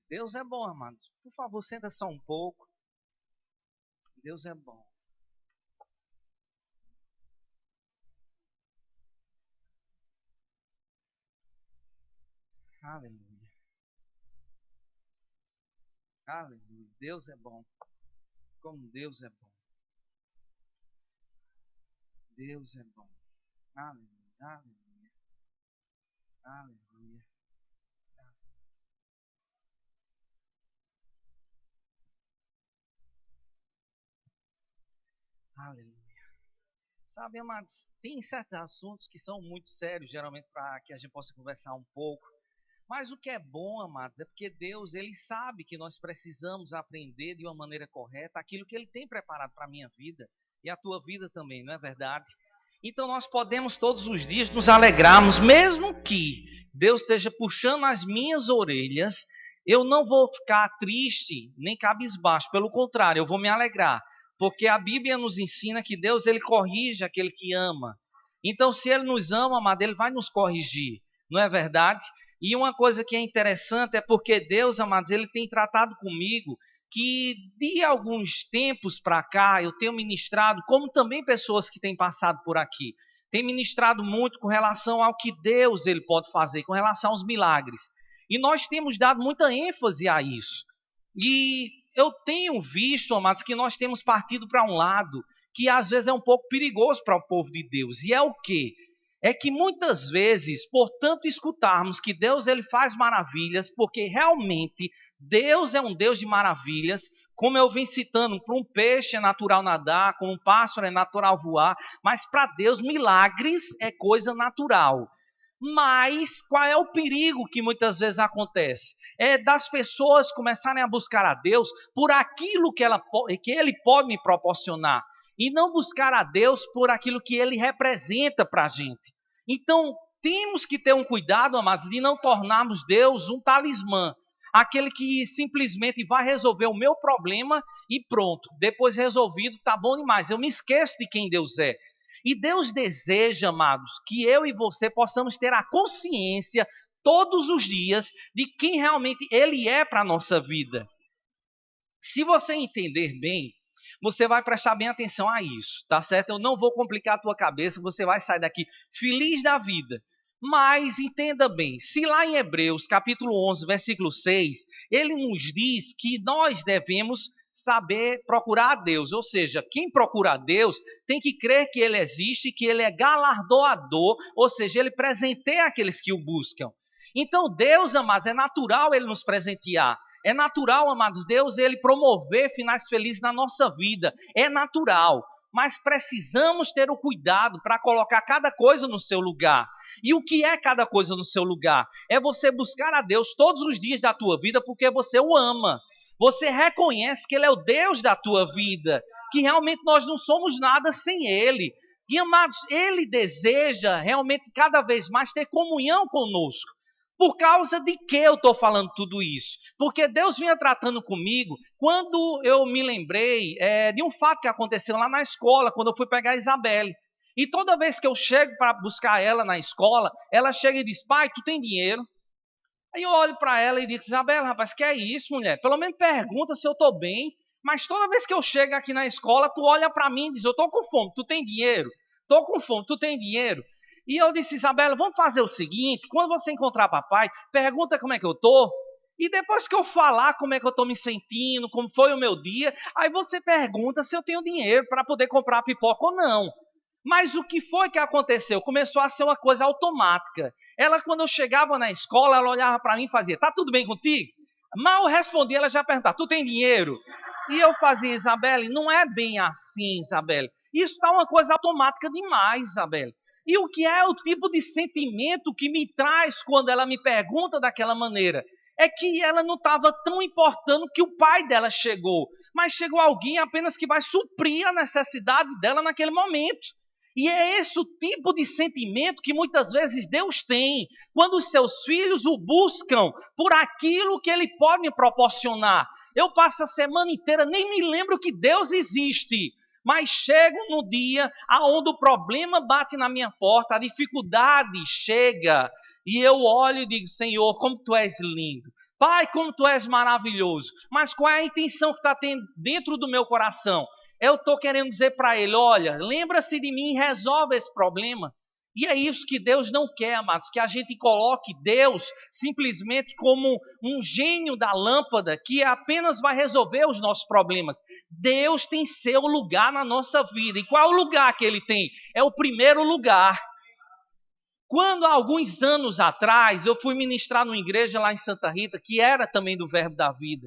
Deus é bom, amados. Por favor, senta só um pouco. Deus é bom. Aleluia. Aleluia. Deus é bom. Como Deus é bom. Deus é bom. Aleluia. Aleluia. Aleluia. Aleluia. Sabe, amados, tem certos assuntos que são muito sérios, geralmente para que a gente possa conversar um pouco. Mas o que é bom, amados, é porque Deus, Ele sabe que nós precisamos aprender de uma maneira correta aquilo que Ele tem preparado para a minha vida e a tua vida também, não é verdade? Então nós podemos todos os dias nos alegrarmos, mesmo que Deus esteja puxando as minhas orelhas, eu não vou ficar triste nem cabisbaixo, pelo contrário, eu vou me alegrar, porque a Bíblia nos ensina que Deus Ele corrige aquele que ama. Então se Ele nos ama, amado, Ele vai nos corrigir, não é verdade? E uma coisa que é interessante é porque Deus, amados, Ele tem tratado comigo que de alguns tempos para cá eu tenho ministrado, como também pessoas que têm passado por aqui, têm ministrado muito com relação ao que Deus Ele pode fazer, com relação aos milagres. E nós temos dado muita ênfase a isso. E eu tenho visto, amados, que nós temos partido para um lado que às vezes é um pouco perigoso para o povo de Deus. E é o quê? É que muitas vezes, por tanto escutarmos que Deus ele faz maravilhas, porque realmente Deus é um Deus de maravilhas, como eu vim citando, para um peixe é natural nadar, como um pássaro é natural voar, mas para Deus milagres é coisa natural. Mas qual é o perigo que muitas vezes acontece? É das pessoas começarem a buscar a Deus por aquilo que Ele pode me proporcionar e não buscar a Deus por aquilo que Ele representa para a gente. Então, temos que ter um cuidado, amados, de não tornarmos Deus um talismã, aquele que simplesmente vai resolver o meu problema e pronto, depois resolvido, está bom demais, eu me esqueço de quem Deus é. E Deus deseja, amados, que eu e você possamos ter a consciência todos os dias de quem realmente Ele é para a nossa vida. Se você entender bem, você vai prestar bem atenção a isso, tá certo? Eu não vou complicar a tua cabeça, você vai sair daqui feliz da vida. Mas entenda bem, se lá em Hebreus capítulo 11, versículo 6, ele nos diz que nós devemos saber procurar a Deus. Ou seja, quem procura a Deus tem que crer que Ele existe, que Ele é galardoador, ou seja, Ele presenteia aqueles que o buscam. Então Deus, amados, é natural Ele nos presentear. É natural, amados, Deus Ele promover finais felizes na nossa vida. É natural. Mas precisamos ter o cuidado para colocar cada coisa no seu lugar. E o que é cada coisa no seu lugar? É você buscar a Deus todos os dias da tua vida porque você o ama. Você reconhece que Ele é o Deus da tua vida, que realmente nós não somos nada sem Ele. E amados, Ele deseja realmente cada vez mais ter comunhão conosco. Por causa de que eu estou falando tudo isso? Porque Deus vinha tratando comigo quando eu me lembrei de um fato que aconteceu lá na escola, quando eu fui pegar a Isabelle. E toda vez que eu chego para buscar ela na escola, ela chega e diz: pai, tu tem dinheiro? Aí eu olho para ela e digo: Isabela, rapaz, que é isso, mulher? Pelo menos pergunta se eu estou bem. Mas toda vez que eu chego aqui na escola, tu olha para mim e diz: eu estou com fome, tu tem dinheiro? Estou com fome, tu tem dinheiro? E eu disse: Isabela, vamos fazer o seguinte, quando você encontrar papai, pergunta como é que eu estou. E depois que eu falar como é que eu estou me sentindo, como foi o meu dia, aí você pergunta se eu tenho dinheiro para poder comprar pipoca ou não. Mas o que foi que aconteceu? Começou a ser uma coisa automática. Ela, quando eu chegava na escola, ela olhava para mim e fazia: tá tudo bem contigo? Mal eu respondia, ela já perguntava: tu tem dinheiro? E eu fazia: Isabelle, não é bem assim, Isabelle. Isso está uma coisa automática demais, Isabelle. E o que é o tipo de sentimento que me traz quando ela me pergunta daquela maneira? É que ela não estava tão importando que o pai dela chegou, mas chegou alguém apenas que vai suprir a necessidade dela naquele momento. E é esse o tipo de sentimento que muitas vezes Deus tem quando os seus filhos o buscam por aquilo que Ele pode me proporcionar. Eu passo a semana inteira, nem me lembro que Deus existe, mas chego no dia onde o problema bate na minha porta, a dificuldade chega, e eu olho e digo: Senhor, como Tu és lindo. Pai, como tu és maravilhoso. Mas qual é a intenção que está dentro do meu coração? Eu estou querendo dizer para ele, olha, lembra-se de mim e resolve esse problema. E é isso que Deus não quer, amados, que a gente coloque Deus simplesmente como um gênio da lâmpada que apenas vai resolver os nossos problemas. Deus tem seu lugar na nossa vida. E qual é o lugar que ele tem? É o primeiro lugar. Quando, há alguns anos atrás, eu fui ministrar numa igreja lá em Santa Rita, que era também do Verbo da Vida.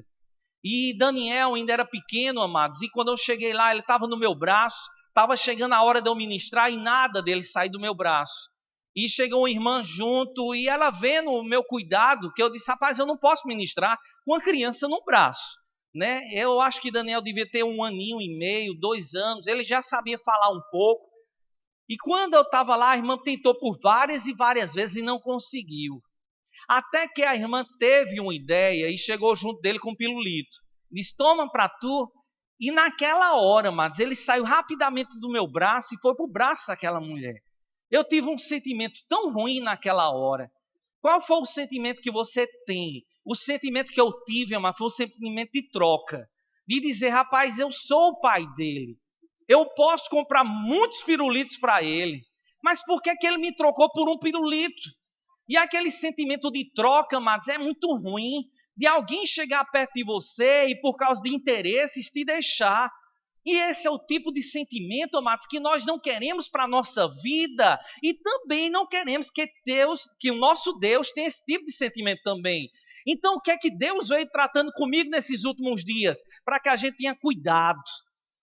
E Daniel ainda era pequeno, amados, e quando eu cheguei lá, ele estava no meu braço, estava chegando a hora de eu ministrar e nada dele sair do meu braço. E chegou uma irmã junto, e ela vendo o meu cuidado, que eu disse, rapaz, eu não posso ministrar com uma criança no braço. Né? Eu acho que Daniel devia ter 1 aninho e meio, 2 anos, ele já sabia falar um pouco. E quando eu estava lá, a irmã tentou por várias e várias vezes e não conseguiu. Até que a irmã teve uma ideia e chegou junto dele com um pirulito. Disse, toma para tu. E naquela hora, amados, ele saiu rapidamente do meu braço e foi para o braço daquela mulher. Eu tive um sentimento tão ruim naquela hora. Qual foi o sentimento que você tem? O sentimento que eu tive, amados, foi um sentimento de troca. De dizer, rapaz, eu sou o pai dele. Eu posso comprar muitos pirulitos para ele. Mas por que ele me trocou por um pirulito? E aquele sentimento de troca, amados, é muito ruim. De alguém chegar perto de você e por causa de interesses te deixar. E esse é o tipo de sentimento, amados, que nós não queremos para a nossa vida. E também não queremos que o nosso Deus tenha esse tipo de sentimento também. Então o que é que Deus veio tratando comigo nesses últimos dias? Para que a gente tenha cuidado.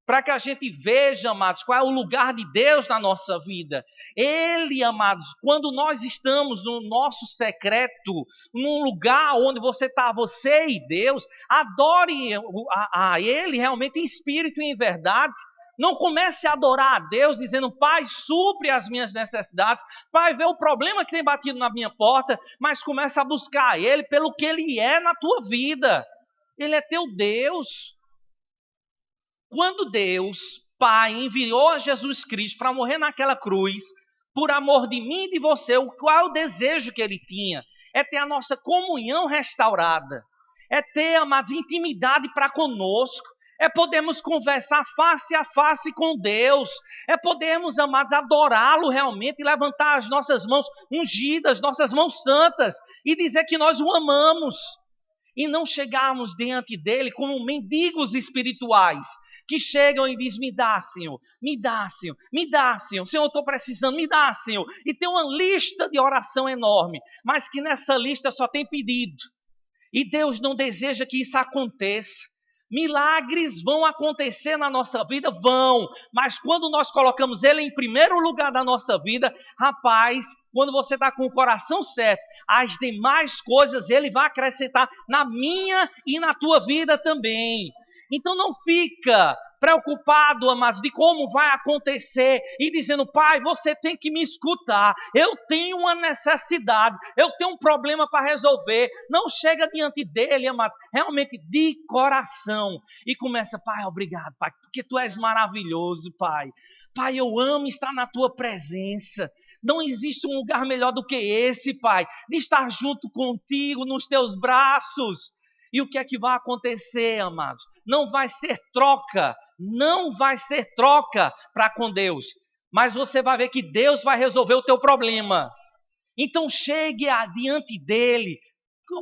Para que a gente veja, amados, qual é o lugar de Deus na nossa vida. Ele, amados, quando nós estamos no nosso secreto, num lugar onde você está, você e Deus, adore a Ele realmente em espírito e em verdade. Não comece a adorar a Deus dizendo, Pai, supre as minhas necessidades. Pai, vê o problema que tem batido na minha porta, mas comece a buscar a Ele pelo que Ele é na tua vida. Ele é teu Deus. Quando Deus, Pai, enviou a Jesus Cristo para morrer naquela cruz, por amor de mim e de você, qual é o desejo que Ele tinha? É ter a nossa comunhão restaurada. É ter, amados, intimidade para conosco. É podermos conversar face a face com Deus. É podermos, amados, adorá-lo realmente e levantar as nossas mãos ungidas, nossas mãos santas e dizer que nós o amamos. E não chegarmos diante dele como mendigos espirituais, que chegam e dizem, me dá, Senhor, me dá, Senhor, me dá, Senhor, Senhor, eu estou precisando, me dá, Senhor. E tem uma lista de oração enorme, mas que nessa lista só tem pedido. E Deus não deseja que isso aconteça. Milagres vão acontecer na nossa vida? Vão. Mas quando nós colocamos Ele em primeiro lugar da nossa vida, rapaz, quando você está com o coração certo, as demais coisas Ele vai acrescentar na minha e na tua vida também. Então não fica preocupado, amados, de como vai acontecer e dizendo, Pai, você tem que me escutar, eu tenho uma necessidade, eu tenho um problema para resolver. Não chega diante dele, amados, realmente de coração e começa, Pai, obrigado, Pai, porque Tu és maravilhoso, Pai. Pai, eu amo estar na Tua presença. Não existe um lugar melhor do que esse, Pai, de estar junto contigo nos Teus braços. E o que é que vai acontecer, amados? Não vai ser troca, não vai ser troca para com Deus. Mas você vai ver que Deus vai resolver o teu problema. Então chegue adiante dele,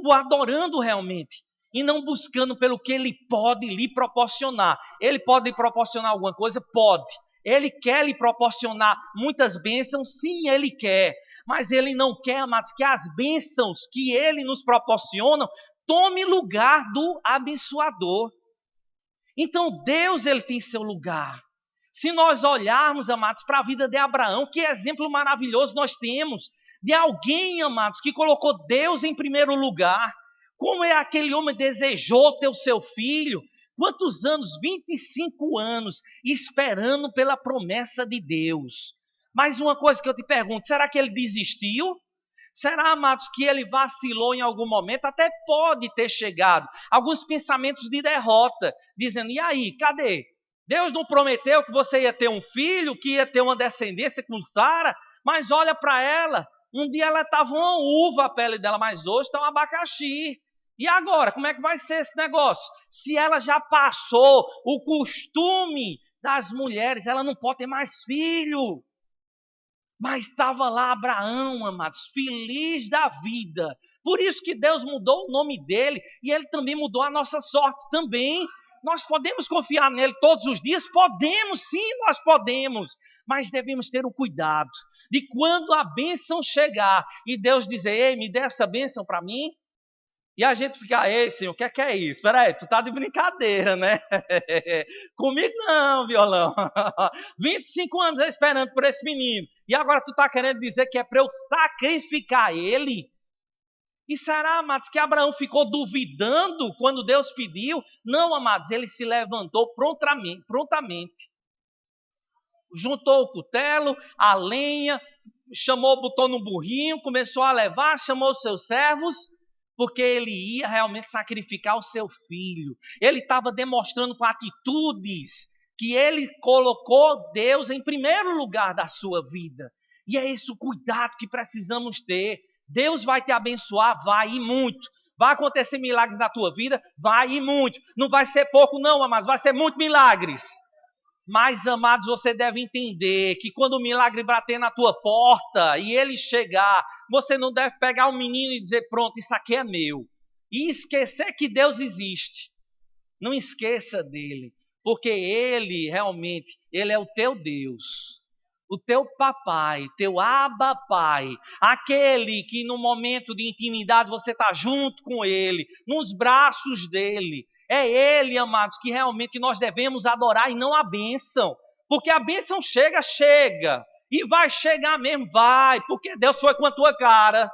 o adorando realmente. E não buscando pelo que ele pode lhe proporcionar. Ele pode lhe proporcionar alguma coisa? Pode. Ele quer lhe proporcionar muitas bênçãos? Sim, ele quer. Mas ele não quer, amados, que as bênçãos que ele nos proporciona tome lugar do abençoador. Então Deus, ele tem seu lugar. Se nós olharmos, amados, para a vida de Abraão, que exemplo maravilhoso nós temos de alguém, amados, que colocou Deus em primeiro lugar. Como é aquele homem desejou ter o seu filho? Quantos anos? 25 anos esperando pela promessa de Deus. Mas uma coisa que eu te pergunto, será que ele desistiu? Será, amados, que ele vacilou em algum momento? Até pode ter chegado alguns pensamentos de derrota, dizendo, e aí, cadê? Deus não prometeu que você ia ter um filho, que ia ter uma descendência com Sara? Mas olha para ela, um dia ela estava uma uva a pele dela, mas hoje está um abacaxi. E agora, como é que vai ser esse negócio? Se ela já passou o costume das mulheres, ela não pode ter mais filho. Mas estava lá Abraão, amados, feliz da vida. Por isso que Deus mudou o nome dele e ele também mudou a nossa sorte também. Nós podemos confiar nele todos os dias? Podemos, sim, nós podemos. Mas devemos ter o cuidado de quando a bênção chegar e Deus dizer, ei, me dê essa bênção para mim. E a gente fica, ei, Senhor, o que é isso? Espera aí, tu tá de brincadeira, né? Comigo não, violão. 25 anos esperando por esse menino. E agora tu tá querendo dizer que é para eu sacrificar ele? E será, amados, que Abraão ficou duvidando quando Deus pediu? Não, amados, ele se levantou prontamente. Juntou o cutelo, a lenha, botou no burrinho, começou a levar, chamou os seus servos, porque ele ia realmente sacrificar o seu filho. Ele estava demonstrando com atitudes que ele colocou Deus em primeiro lugar da sua vida. E é esse o cuidado que precisamos ter. Deus vai te abençoar, vai e muito. Vai acontecer milagres na tua vida, vai e muito. Não vai ser pouco não, amados, vai ser muito milagres. Mas, amados, você deve entender que quando o milagre bater na tua porta e ele chegar, você não deve pegar o menino e dizer, pronto, isso aqui é meu. E esquecer que Deus existe. Não esqueça dele, porque ele realmente, ele é o teu Deus. O teu papai, teu Abba Pai, aquele que no momento de intimidade você está junto com ele, nos braços dele. É ele, amados, que realmente nós devemos adorar e não a bênção. Porque a bênção chega, chega. E vai chegar mesmo, vai. Porque Deus foi com a tua cara.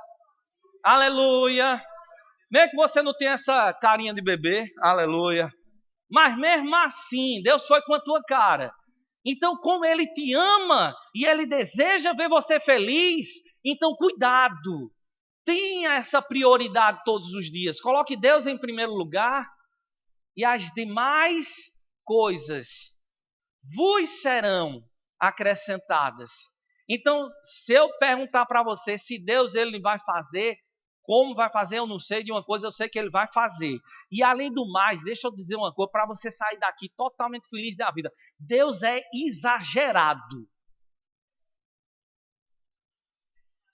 Aleluia. Mesmo que você não tenha essa carinha de bebê, aleluia. Mas mesmo assim, Deus foi com a tua cara. Então, como ele te ama e ele deseja ver você feliz, então cuidado. Tenha essa prioridade todos os dias. Coloque Deus em primeiro lugar. E as demais coisas vos serão acrescentadas. Então, se eu perguntar para você se Deus ele vai fazer, como vai fazer, eu não sei. De uma coisa eu sei que ele vai fazer. E além do mais, deixa eu dizer uma coisa para você sair daqui totalmente feliz da vida. Deus é exagerado.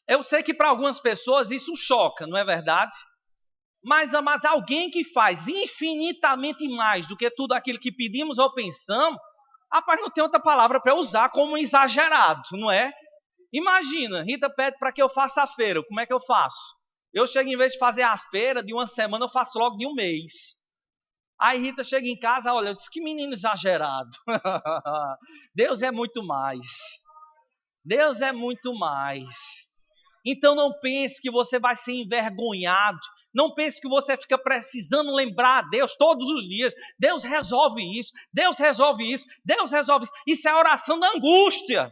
Eu sei que para algumas pessoas isso choca, não é verdade? Mas, amados, alguém que faz infinitamente mais do que tudo aquilo que pedimos ou pensamos, rapaz, não tem outra palavra para usar como exagerado, não é? Imagina, Rita pede para que eu faça a feira, como é que eu faço? Eu chego, em vez de fazer a feira de uma semana, eu faço logo de um mês. Aí Rita chega em casa, olha, eu disse, que menino exagerado. Deus é muito mais. Deus é muito mais. Então não pense que você vai ser envergonhado. Não pense que você fica precisando lembrar a Deus todos os dias. Deus resolve isso, Deus resolve isso, Deus resolve isso. Isso é oração da angústia.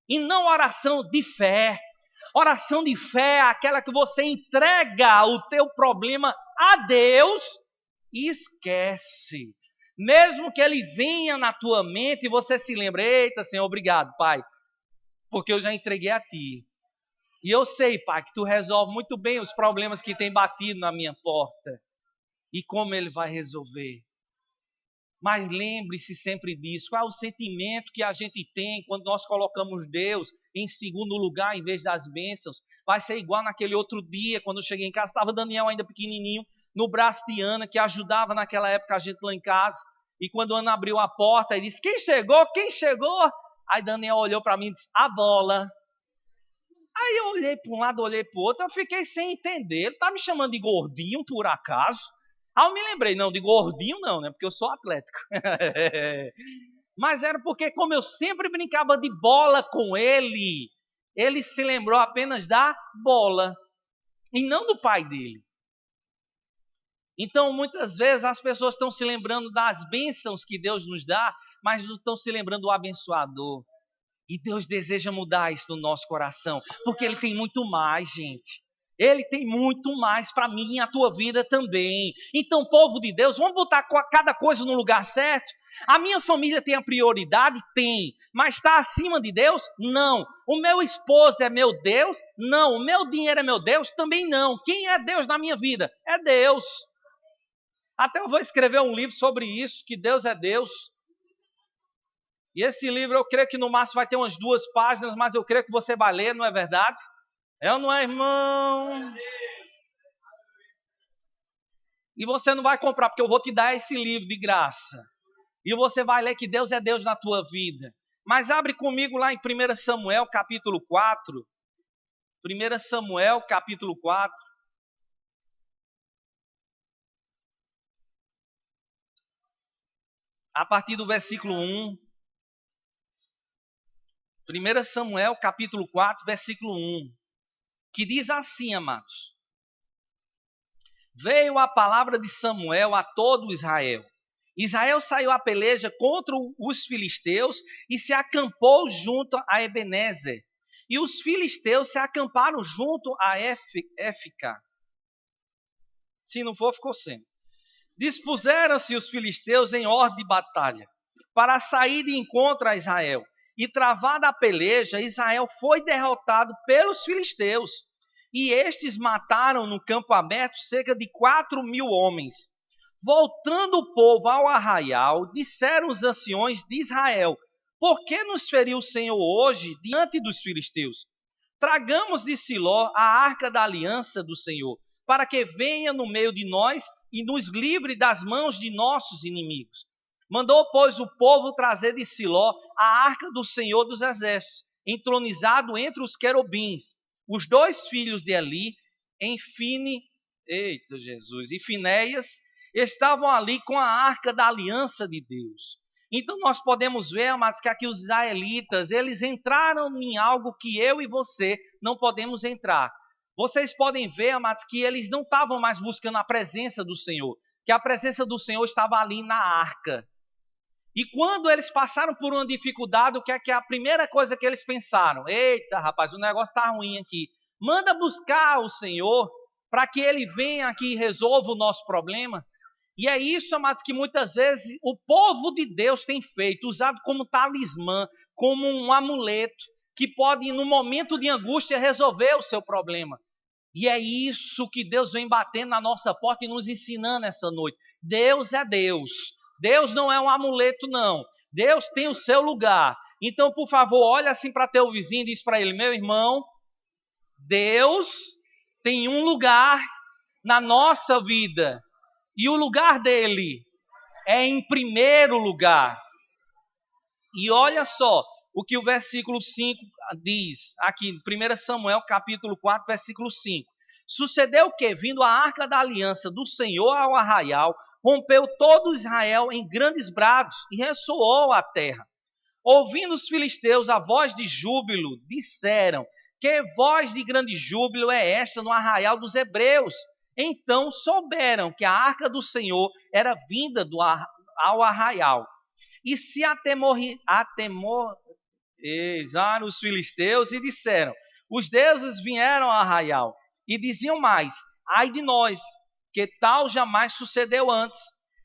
E não oração de fé. Oração de fé é aquela que você entrega o teu problema a Deus e esquece. Mesmo que ele venha na tua mente e você se lembre, eita Senhor, obrigado Pai, porque eu já entreguei a Ti. E eu sei, Pai, que Tu resolve muito bem os problemas que têm batido na minha porta. E como Ele vai resolver. Mas lembre-se sempre disso. Qual é o sentimento que a gente tem quando nós colocamos Deus em segundo lugar em vez das bênçãos? Vai ser igual naquele outro dia, quando eu cheguei em casa, estava Daniel ainda pequenininho, no braço de Ana, que ajudava naquela época a gente lá em casa. E quando Ana abriu a porta e disse, quem chegou? Quem chegou? Aí Daniel olhou para mim e disse, a bola. Aí eu olhei para um lado, olhei para o outro, eu fiquei sem entender. Ele está me chamando de gordinho, por acaso? Aí eu me lembrei, não, de gordinho não, né? Porque eu sou atlético. Mas era porque, como eu sempre brincava de bola com ele, ele se lembrou apenas da bola e não do pai dele. Então, muitas vezes as pessoas estão se lembrando das bênçãos que Deus nos dá, mas não estão se lembrando do abençoador. E Deus deseja mudar isso no nosso coração, porque Ele tem muito mais, gente. Ele tem muito mais para mim e a tua vida também. Então, povo de Deus, vamos botar cada coisa no lugar certo? A minha família tem a prioridade? Tem. Mas está acima de Deus? Não. O meu esposo é meu Deus? Não. O meu dinheiro é meu Deus? Também não. Quem é Deus na minha vida? É Deus. Até eu vou escrever um livro sobre isso, que Deus é Deus. E esse livro eu creio que no máximo vai ter umas 2 páginas, mas eu creio que você vai ler, não é verdade? É ou não é, irmão? E você não vai comprar, porque eu vou te dar esse livro de graça. E você vai ler que Deus é Deus na tua vida. Mas abre comigo lá em 1 Samuel, capítulo 4. 1 Samuel, capítulo 4. A partir do versículo 1. 1 Samuel, capítulo 4, versículo 1. Que diz assim, amados. Veio a palavra de Samuel a todo Israel. Israel saiu à peleja contra os filisteus e se acampou junto a Ebenezer. E os filisteus se acamparam junto a Éfica. Se não for, ficou sem. Dispuseram-se os filisteus em ordem de batalha para sair de encontro a Israel. E travada a peleja, Israel foi derrotado pelos filisteus. E estes mataram no campo aberto cerca de 4.000 homens. Voltando o povo ao arraial, disseram os anciões de Israel: por que nos feriu o Senhor hoje diante dos filisteus? Tragamos de Siló a arca da aliança do Senhor, para que venha no meio de nós e nos livre das mãos de nossos inimigos. Mandou, pois, o povo trazer de Siló a arca do Senhor dos exércitos, entronizado entre os querubins. Os 2 filhos de Eli, e Finéias, estavam ali com a arca da aliança de Deus. Então nós podemos ver, amados, que aqui os israelitas, eles entraram em algo que eu e você não podemos entrar. Vocês podem ver, amados, que eles não estavam mais buscando a presença do Senhor, que a presença do Senhor estava ali na arca. E quando eles passaram por uma dificuldade, o que é a primeira coisa que eles pensaram? Eita, rapaz, o negócio está ruim aqui. Manda buscar o Senhor para que Ele venha aqui e resolva o nosso problema. E é isso, amados, que muitas vezes o povo de Deus tem feito, usado como talismã, como um amuleto, que pode, no momento de angústia, resolver o seu problema. E é isso que Deus vem batendo na nossa porta e nos ensinando essa noite. Deus é Deus. Deus não é um amuleto, não. Deus tem o seu lugar. Então, por favor, olha assim para teu vizinho e diz para ele: meu irmão, Deus tem um lugar na nossa vida. E o lugar dele é em primeiro lugar. E olha só o que o versículo 5 diz aqui, 1 Samuel capítulo 4, versículo 5. Sucedeu que, vindo a arca da aliança do Senhor ao arraial, rompeu todo Israel em grandes brados e ressoou a terra. Ouvindo os filisteus a voz de júbilo, disseram: que voz de grande júbilo é esta no arraial dos hebreus? Então souberam que a arca do Senhor era vinda ao arraial. E se atemorizaram os filisteus e disseram: os deuses vieram ao arraial. E diziam mais: ai de nós, que tal jamais sucedeu antes.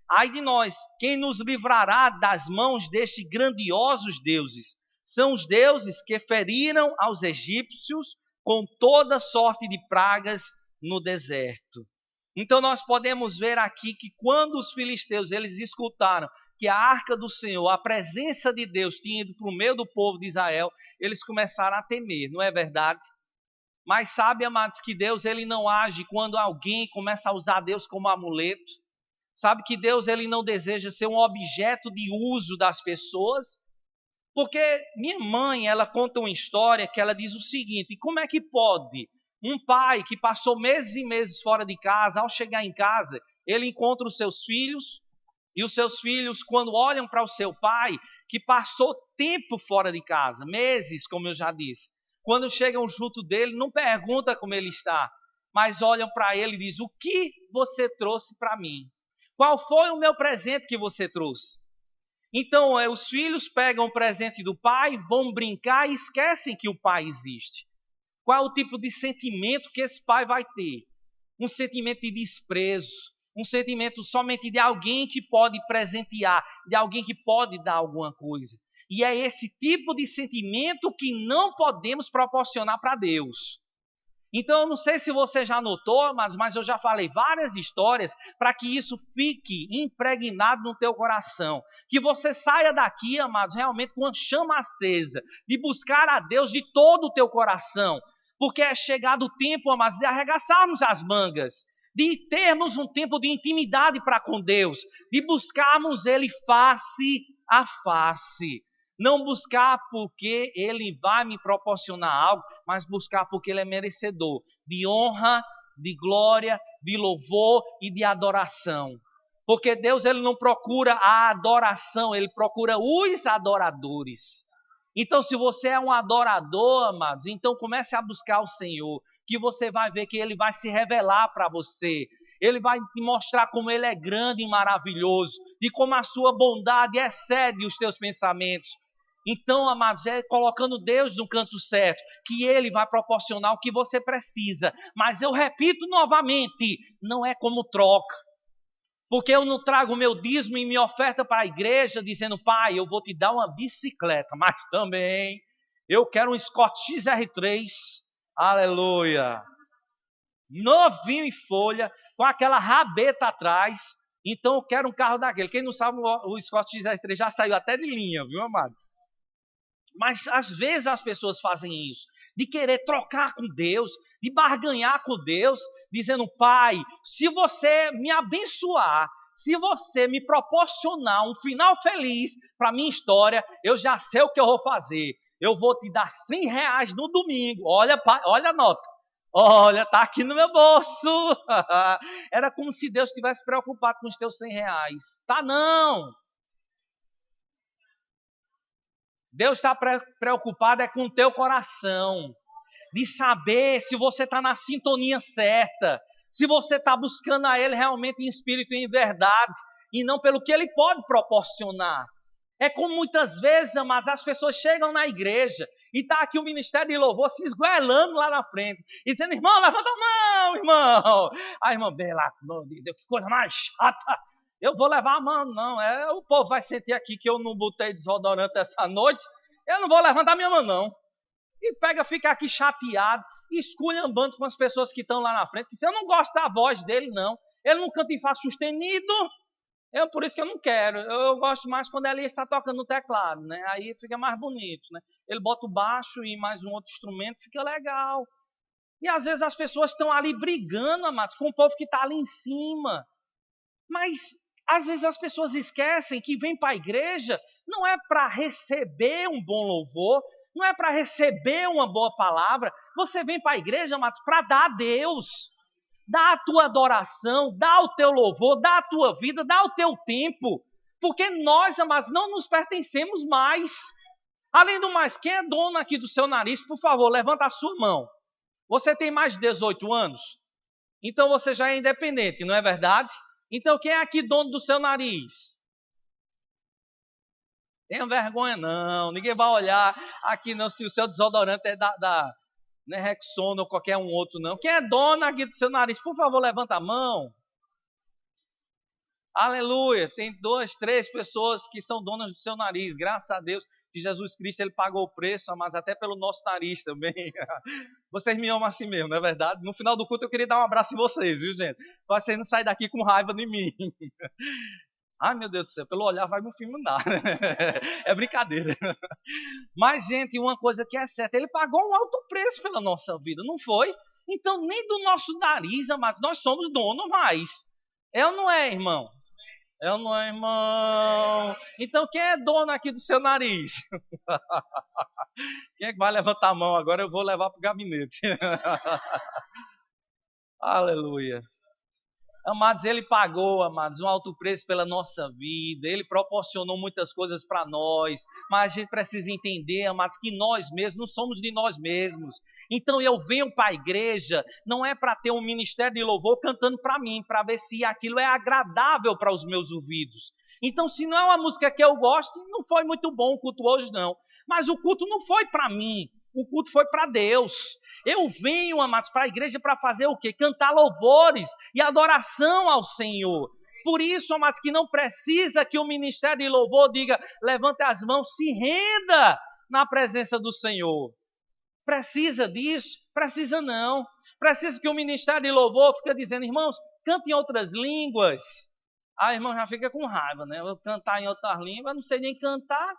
Ai de nós, quem nos livrará das mãos destes grandiosos deuses? São os deuses que feriram aos egípcios com toda sorte de pragas no deserto. Então nós podemos ver aqui que quando os filisteus eles escutaram que a arca do Senhor, a presença de Deus tinha ido para o meio do povo de Israel, eles começaram a temer, não é verdade? Mas sabe, amados, que Deus ele não age quando alguém começa a usar Deus como amuleto. Sabe que Deus ele não deseja ser um objeto de uso das pessoas. Porque minha mãe, ela conta uma história que ela diz o seguinte: como é que pode um pai que passou meses e meses fora de casa, ao chegar em casa, ele encontra os seus filhos, e os seus filhos, quando olham para o seu pai, que passou tempo fora de casa, meses, como eu já disse, quando chegam junto dele, não pergunta como ele está, mas olham para ele e dizem: o que você trouxe para mim? Qual foi o meu presente que você trouxe? Então, os filhos pegam o presente do pai, vão brincar e esquecem que o pai existe. Qual é o tipo de sentimento que esse pai vai ter? Um sentimento de desprezo, um sentimento somente de alguém que pode presentear, de alguém que pode dar alguma coisa. E é esse tipo de sentimento que não podemos proporcionar para Deus. Então, eu não sei se você já notou, amados, mas eu já falei várias histórias para que isso fique impregnado no teu coração. Que você saia daqui, amados, realmente com uma chama acesa, de buscar a Deus de todo o teu coração. Porque é chegado o tempo, amados, de arregaçarmos as mangas, de termos um tempo de intimidade para com Deus, de buscarmos Ele face a face. Não buscar porque Ele vai me proporcionar algo, mas buscar porque Ele é merecedor de honra, de glória, de louvor e de adoração. Porque Deus, Ele não procura a adoração, Ele procura os adoradores. Então, se você é um adorador, amados, então comece a buscar o Senhor, que você vai ver que Ele vai se revelar para você. Ele vai te mostrar como Ele é grande e maravilhoso, e como a sua bondade excede os teus pensamentos. Então, amados, é colocando Deus no canto certo, que Ele vai proporcionar o que você precisa. Mas eu repito novamente, não é como troca. Porque eu não trago meu dízimo e minha oferta para a igreja, dizendo, pai, eu vou te dar uma bicicleta, mas também eu quero um Scott XR3, aleluia, novinho em folha, com aquela rabeta atrás. Então eu quero um carro daquele. Quem não sabe, o Scott XR3 já saiu até de linha, viu, amado? Mas às vezes as pessoas fazem isso, de querer trocar com Deus, de barganhar com Deus, dizendo, pai, se você me abençoar, se você me proporcionar um final feliz para a minha história, eu já sei o que eu vou fazer. Eu vou te dar R$100 no domingo. Olha, pai, olha a nota. Olha, tá aqui no meu bolso. Era como se Deus estivesse preocupado com os teus R$100. Tá não. Deus está preocupado com o teu coração, de saber se você está na sintonia certa, se você está buscando a Ele realmente em espírito e em verdade, e não pelo que Ele pode proporcionar. É como muitas vezes, amados, as pessoas chegam na igreja e está aqui o ministério de louvor se esgoelando lá na frente, e dizendo, irmão, levanta a mão, irmão. A irmã, bem lá, que coisa mais chata. Eu vou levar a mão, não. O povo vai sentir aqui que eu não botei desodorante essa noite. Eu não vou levantar minha mão, não. E fica aqui chateado, esculhambando com as pessoas que estão lá na frente. Eu não gosto da voz dele, não. Ele não canta em fá sustenido. Por isso que eu não quero. Eu gosto mais quando ele está tocando no teclado, né? Aí fica mais bonito, né? Ele bota o baixo e mais um outro instrumento, fica legal. E às vezes as pessoas estão ali brigando, amados, com o povo que está ali em cima. Mas às vezes as pessoas esquecem que vem para a igreja não é para receber um bom louvor, não é para receber uma boa palavra. Você vem para a igreja, amados, para dar a Deus. Dá a tua adoração, dá o teu louvor, dá a tua vida, dá o teu tempo. Porque nós, amados, não nos pertencemos mais. Além do mais, quem é dono aqui do seu nariz, por favor, levanta a sua mão. Você tem mais de 18 anos? Então você já é independente, não é verdade? Então quem é aqui dono do seu nariz? Tenha vergonha não, ninguém vai olhar aqui não se o seu desodorante é não é Rexona ou qualquer um outro não. Quem é dono aqui do seu nariz, por favor, levanta a mão. Aleluia, tem 2, 3 pessoas que são donas do seu nariz, graças a Deus que Jesus Cristo ele pagou o preço, mas até pelo nosso nariz também. Vocês me amam assim mesmo, não é verdade? No final do culto eu queria dar um abraço em vocês, viu gente? Para vocês não saírem daqui com raiva de mim. Ai, meu Deus do céu, pelo olhar vai me filmar. É brincadeira. Mas, gente, uma coisa que é certa, ele pagou um alto preço pela nossa vida, não foi? Então, nem do nosso nariz, mas nós somos donos mais. É ou não é, irmão? É ou não é, irmão? Então, quem é dono aqui do seu nariz? Quem é que vai levantar a mão? Agora eu vou levar para o gabinete. Aleluia. Amados, Ele pagou, amados, um alto preço pela nossa vida. Ele proporcionou muitas coisas para nós. Mas a gente precisa entender, amados, que nós mesmos não somos de nós mesmos. Então eu venho para a igreja, não é para ter um ministério de louvor cantando para mim, para ver se aquilo é agradável para os meus ouvidos. Então se não é uma música que eu gosto, não foi muito bom o culto hoje não. Mas o culto não foi para mim. O culto foi para Deus. Eu venho, amados, para a igreja para fazer o quê? Cantar louvores e adoração ao Senhor. Por isso, amados, que não precisa que o ministério de louvor diga, levante as mãos, se renda na presença do Senhor. Precisa disso? Precisa não. Precisa que o ministério de louvor fique dizendo, irmãos, cante em outras línguas. A irmã já fica com raiva, né? Eu vou cantar em outras línguas, eu não sei nem cantar.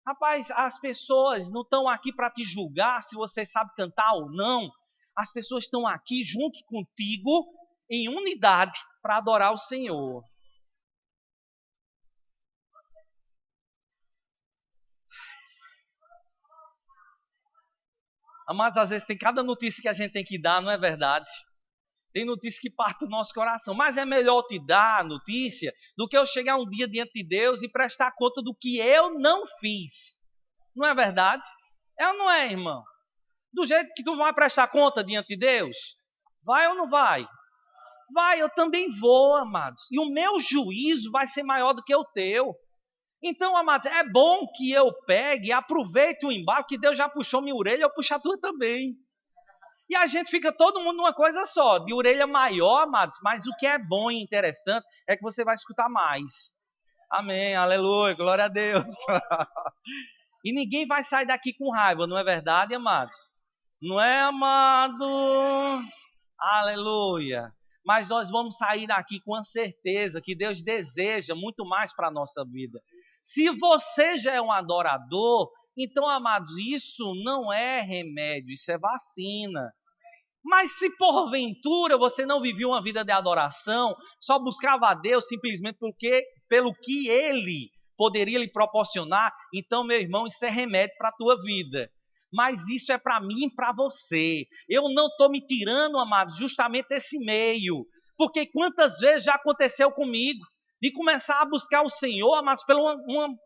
Rapaz, as pessoas não estão aqui para te julgar se você sabe cantar ou não. As pessoas estão aqui juntos contigo, em unidade, para adorar o Senhor. Amados, às vezes tem cada notícia que a gente tem que dar, não é verdade? Tem notícia que parte do nosso coração. Mas é melhor te dar a notícia do que eu chegar um dia diante de Deus e prestar conta do que eu não fiz. Não é verdade? É ou não é, irmão? Do jeito que tu vai prestar conta diante de Deus? Vai ou não vai? Vai, eu também vou, amados. E o meu juízo vai ser maior do que o teu. Então, amados, é bom que eu pegue e aproveite o embalo, que Deus já puxou minha orelha, eu puxo a tua também. E a gente fica todo mundo numa coisa só, de orelha maior, amados, mas o que é bom e interessante é que você vai escutar mais. Amém, aleluia, glória a Deus. E ninguém vai sair daqui com raiva, não é verdade, amados? Não é, amado? Aleluia. Mas nós vamos sair daqui com a certeza que Deus deseja muito mais para a nossa vida. Se você já é um adorador, então, amados, isso não é remédio, isso é vacina. Mas se porventura você não vivia uma vida de adoração, só buscava a Deus simplesmente pelo que Ele poderia lhe proporcionar, então, meu irmão, isso é remédio para a tua vida. Mas isso é para mim e para você. Eu não estou me tirando, amados, justamente desse meio. Porque quantas vezes já aconteceu comigo de começar a buscar o Senhor, amados, pelo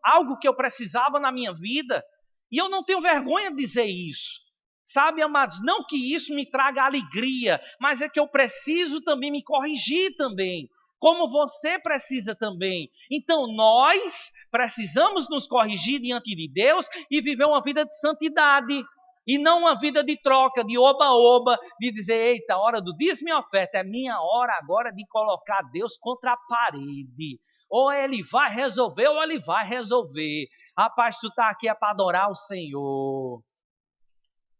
algo que eu precisava na minha vida. E eu não tenho vergonha de dizer isso. Sabe, amados, não que isso me traga alegria, mas é que eu preciso também me corrigir também, como você precisa também. Então nós precisamos nos corrigir diante de Deus e viver uma vida de santidade, e não uma vida de troca, de oba-oba, de dizer, eita, a hora do dízimo e oferta, é minha hora agora de colocar Deus contra a parede. Ou ele vai resolver, ou ele vai resolver. Rapaz, tu está aqui é para adorar o Senhor.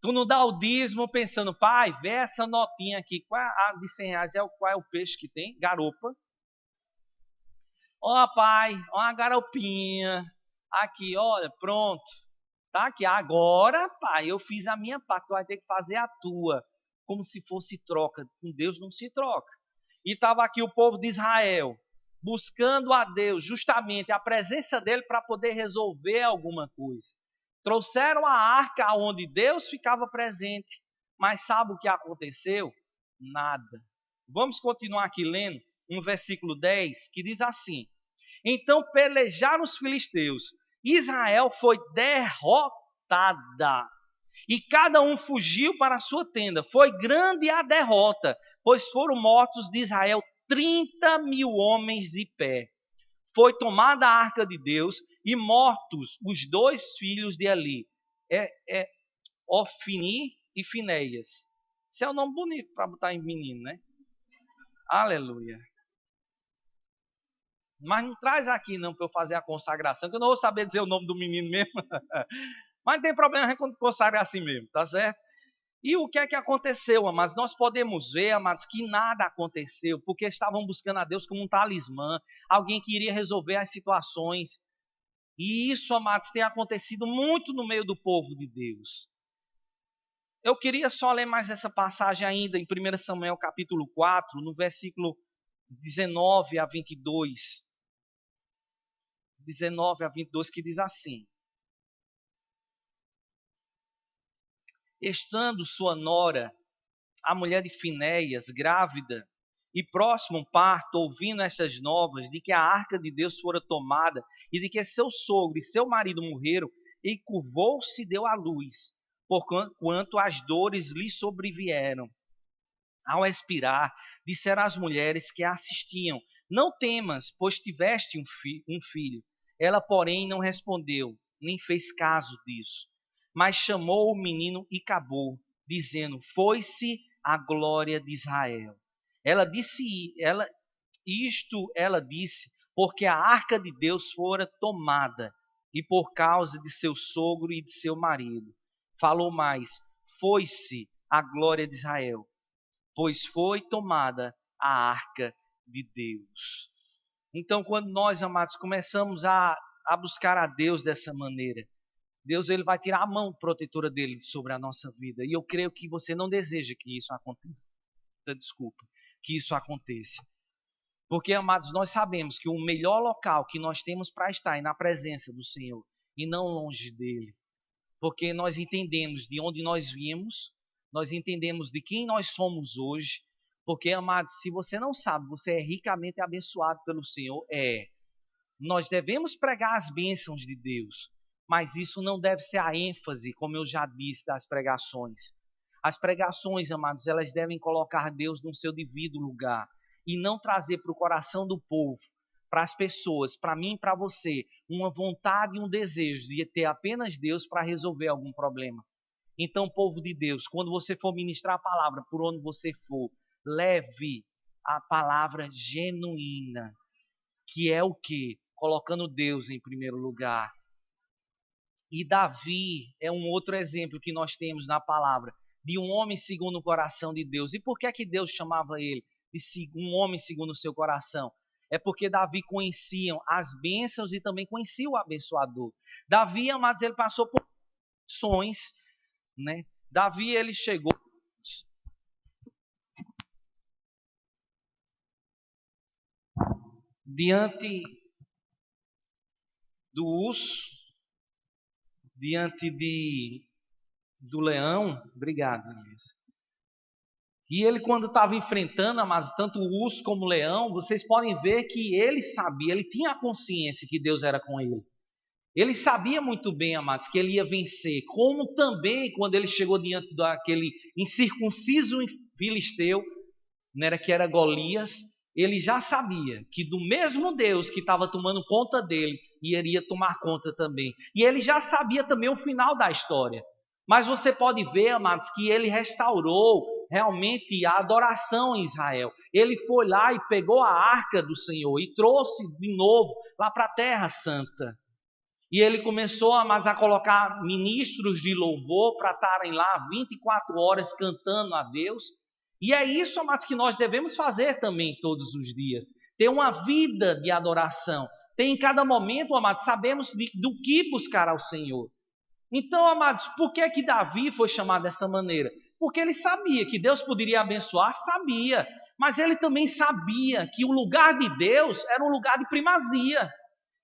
Tu não dá o dízimo pensando, pai, vê essa notinha aqui, qual é a de 100 reais, qual é o peixe que tem? Garopa. Ó, pai, ó a garopinha. Aqui, olha, pronto. Tá aqui. Agora, pai, eu fiz a minha parte, tu vai ter que fazer a tua. Como se fosse troca. Com Deus não se troca. E estava aqui o povo de Israel, buscando a Deus, justamente a presença dele para poder resolver alguma coisa. Trouxeram a arca onde Deus ficava presente, mas sabe o que aconteceu? Nada. Vamos continuar aqui lendo um versículo 10 que diz assim: então pelejaram os filisteus, Israel foi derrotada e cada um fugiu para a sua tenda. Foi grande a derrota, pois foram mortos de Israel 30.000 homens de pé. Foi tomada a arca de Deus e mortos os 2 filhos de Eli, Ofni e Finéias. Isso é um nome bonito para botar em menino, né? Aleluia. Mas não traz aqui não para eu fazer a consagração, que eu não vou saber dizer o nome do menino mesmo. Mas não tem problema, a gente consagra assim mesmo, tá certo? E o que é que aconteceu, amados? Nós podemos ver, amados, que nada aconteceu, porque estavam buscando a Deus como um talismã, alguém que iria resolver as situações. E isso, amados, tem acontecido muito no meio do povo de Deus. Eu queria só ler mais essa passagem ainda em 1 Samuel capítulo 4, no versículo 19 a 22. 19 a 22, que diz assim: estando sua nora, a mulher de Finéias, grávida, e próximo ao parto, ouvindo estas novas de que a arca de Deus fora tomada e de que seu sogro e seu marido morreram, e curvou-se e deu à luz, porquanto as dores lhe sobrevieram. Ao expirar, disseram às mulheres que a assistiam: não temas, pois tiveste um filho. Ela, porém, não respondeu, nem fez caso disso. mas chamou o menino e acabou, dizendo: foi-se a glória de Israel. Ela disse, ela disse, porque a arca de Deus fora tomada, e por causa de seu sogro e de seu marido. Falou mais: foi-se a glória de Israel, pois foi tomada a arca de Deus. Então, quando nós, amados, começamos a buscar a Deus dessa maneira, Deus ele vai tirar a mão protetora dele sobre a nossa vida. E eu creio que você não deseja que isso aconteça. Desculpa, que isso aconteça. Porque, amados, nós sabemos que o melhor local que nós temos para estar é na presença do Senhor e não longe dele. Porque nós entendemos de onde nós viemos, nós entendemos de quem nós somos hoje. Porque, amados, se você não sabe, você é ricamente abençoado pelo Senhor. Nós devemos pregar as bênçãos de Deus, mas isso não deve ser a ênfase, como eu já disse, das pregações. As pregações, amados, elas devem colocar Deus no seu devido lugar e não trazer para o coração do povo, para as pessoas, para mim e para você, uma vontade e um desejo de ter apenas Deus para resolver algum problema. Então, povo de Deus, quando você for ministrar a palavra, por onde você for, leve a palavra genuína, que é o quê? Colocando Deus em primeiro lugar. E Davi é um outro exemplo que nós temos na palavra, de um homem segundo o coração de Deus. E por que é que Deus chamava ele de um homem segundo o seu coração? É porque Davi conhecia as bênçãos e também conhecia o abençoador. Davi, amados, ele passou por sonhos, né? Davi, ele chegou diante do urso, diante do leão. Obrigado, Elias. E ele, quando estava enfrentando, amados, tanto o urso como o leão, vocês podem ver que ele sabia, ele tinha a consciência que Deus era com ele. Ele sabia muito bem, amados, que ele ia vencer. Como também, quando ele chegou diante daquele incircunciso filisteu, né, que era Golias, ele já sabia que do mesmo Deus que estava tomando conta dele, iria tomar conta também. E ele já sabia também o final da história. Mas você pode ver, amados, que ele restaurou realmente a adoração em Israel. Ele foi lá e pegou a arca do Senhor e trouxe de novo lá para a Terra Santa. E ele começou, amados, a colocar ministros de louvor para estarem lá 24 horas cantando a Deus. E é isso, amados, que nós devemos fazer também todos os dias. Ter uma vida de adoração. Ter em cada momento, amados, sabemos do que buscar ao Senhor. Então, amados, por que que Davi foi chamado dessa maneira? Porque ele sabia que Deus poderia abençoar, sabia. Mas ele também sabia que o lugar de Deus era um lugar de primazia.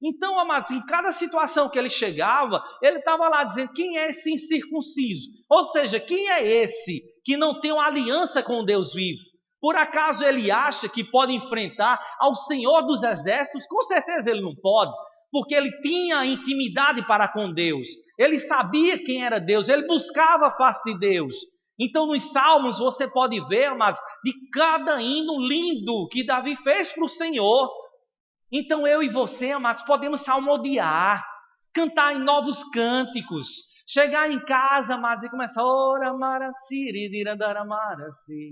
Então, amados, em cada situação que ele chegava, ele estava lá dizendo: quem é esse incircunciso? Ou seja, quem é esse que não tem uma aliança com Deus vivo? Por acaso ele acha que pode enfrentar ao Senhor dos Exércitos? Com certeza ele não pode, porque ele tinha intimidade para com Deus. Ele sabia quem era Deus, ele buscava a face de Deus. Então, nos Salmos, você pode ver, amados, de cada hino lindo que Davi fez para o Senhor. Então eu e você, amados, podemos salmodiar, cantar em novos cânticos, chegar em casa, amados, e começar: ora marasi, ridira daramarasi,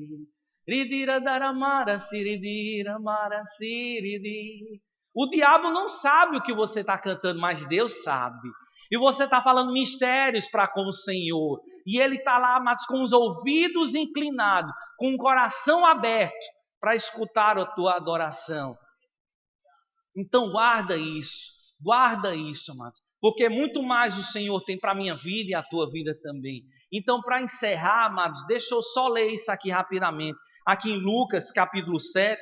ridira daramarasi, ridira marasi, ridi. O diabo não sabe o que você está cantando, mas Deus sabe. E você está falando mistérios para com o Senhor. E Ele está lá, amados, com os ouvidos inclinados, com o coração aberto para escutar a tua adoração. Então guarda isso, amados, porque muito mais o Senhor tem para a minha vida e a tua vida também. Então, para encerrar, amados, deixa eu só ler isso aqui rapidamente, aqui em Lucas capítulo 7,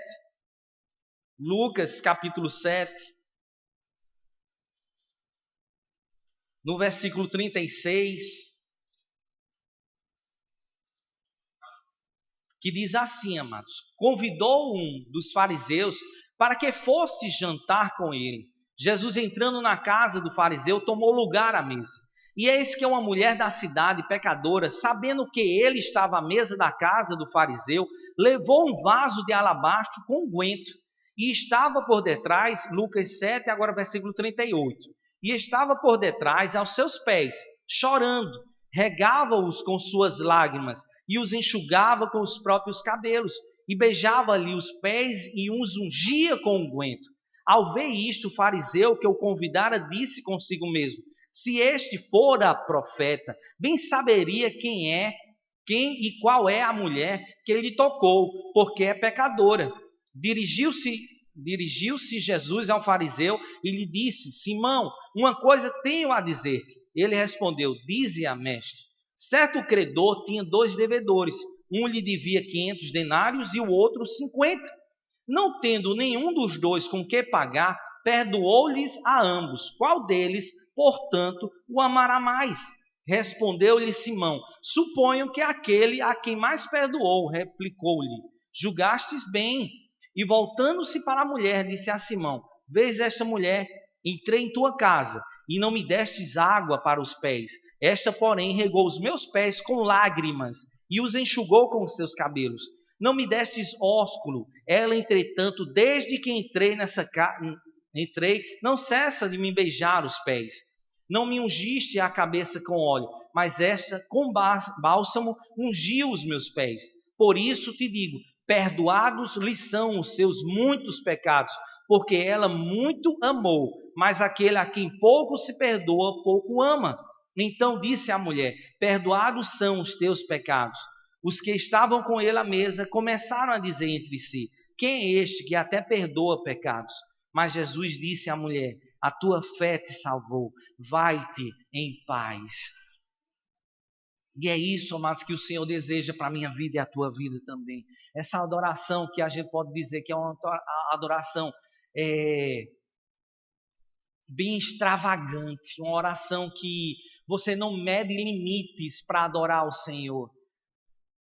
no versículo 36, que diz assim, amados: convidou um dos fariseus para que fosse jantar com ele. Jesus, entrando na casa do fariseu, tomou lugar à mesa. E eis que uma mulher da cidade, pecadora, sabendo que ele estava à mesa da casa do fariseu, levou um vaso de alabastro com unguento, e estava por detrás, Lucas 7, agora versículo 38, e estava por detrás, aos seus pés, chorando, regava-os com suas lágrimas e os enxugava com os próprios cabelos, e beijava-lhe os pés e os ungia com unguento. Ao ver isto, o fariseu que o convidara disse consigo mesmo: se este fora profeta, bem saberia quem e qual é a mulher que lhe tocou, porque é pecadora. Dirigiu-se Jesus ao fariseu e lhe disse: Simão, uma coisa tenho a dizer-te. Ele respondeu: dize-a, mestre. Certo credor tinha 2 devedores. Um lhe devia 500 denários e o outro 50. Não tendo nenhum dos 2 com que pagar, perdoou-lhes a ambos. Qual deles, portanto, o amará mais? Respondeu-lhe Simão: suponho que aquele a quem mais perdoou. Replicou-lhe: julgastes bem. E voltando-se para a mulher, disse a Simão: vês esta mulher? Entrei em tua casa e não me destes água para os pés. Esta, porém, regou os meus pés com lágrimas e os enxugou com os seus cabelos. Não me destes ósculo. Ela, entretanto, desde que entrei, não cessa de me beijar os pés. Não me ungiste a cabeça com óleo, mas esta, com bálsamo, ungiu os meus pés. Por isso te digo: perdoados lhe são os seus muitos pecados, porque ela muito amou, mas aquele a quem pouco se perdoa, pouco ama. Então disse a mulher: perdoados são os teus pecados. Os que estavam com ele à mesa começaram a dizer entre si: quem é este que até perdoa pecados? Mas Jesus disse à mulher: a tua fé te salvou, vai-te em paz. E é isso, amados, que o Senhor deseja para a minha vida e a tua vida também. Essa adoração que a gente pode dizer que é uma adoração bem extravagante, uma oração que você não mede limites para adorar o Senhor.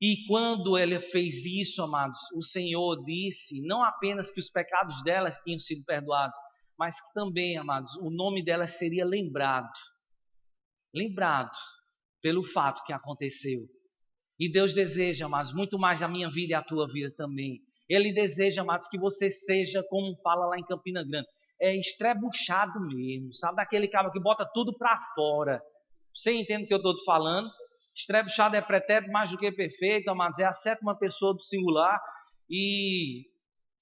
E quando ele fez isso, amados, o Senhor disse não apenas que os pecados delas tinham sido perdoados, mas que também, amados, o nome delas seria lembrado pelo fato que aconteceu. E Deus deseja, amados, muito mais a minha vida e a tua vida também. Ele deseja, amados, que você seja, como fala lá em Campina Grande, estrebuchado mesmo, sabe? Daquele cara que bota tudo para fora. Você entende o que eu estou falando? Estrebuchado é pretérito mais do que perfeito, amados, é a 7ª pessoa do singular. E